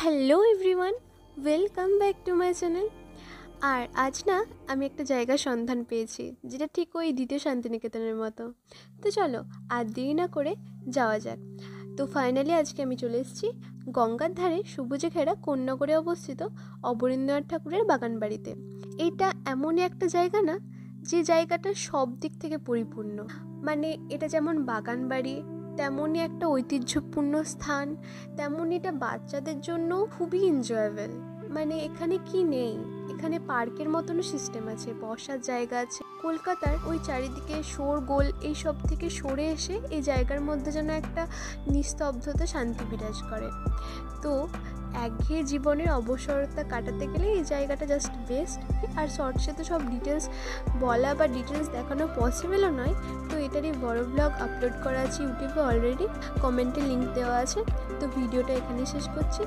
Hello everyone, welcome back to my channel. আর আজ না আমি একটা জায়গার সন্ধান পেয়েছি, যেটা ঠিক ওই দ্বিতীয় শান্তিনিকেতনের মতো। তো চলো আর দেরি না করে যাওয়া যাক। তো ফাইনালি আজকে আমি চলে এসেছি গঙ্গার ধারে সবুজে ঘেরা কোন্নগরে অবস্থিত অবনীন্দ্রনাথ ঠাকুরের বাগান বাড়িতে। এইটা এমনই একটা জায়গা না, যে জায়গাটা সব দিক থেকে পরিপূর্ণ। মানে এটা যেমন বাগান বাড়ি, তেমনই একটা ঐতিহ্যপূর্ণ স্থান, তেমনই এটা বাচ্চাদের জন্য খুবই এনজয়েবল। মানে এখানে কি নেই, এখানে পার্কের মতনও সিস্টেম আছে, বসার জায়গা আছে। কলকাতার ওই চারিদিকে শোরগোল এইসব থেকে সরে এসে এই জায়গার মধ্যে যেন একটা নিস্তব্ধতা, শান্তি বিরাজ করে। তো একঘেয়ে জীবনের অবসরতা কাটাতে গেলে এই জায়গাটা জাস্ট বেস্ট। আর শর্টসে তো সব ডিটেলস বলা বা ডিটেলস দেখানো পসিবলও নয়, তো এটারই বড় ব্লগ আপলোড করা আছে ইউটিউবে অলরেডি, কমেন্টে লিঙ্ক দেওয়া আছে। তো ভিডিওটা এখানেই শেষ করছি।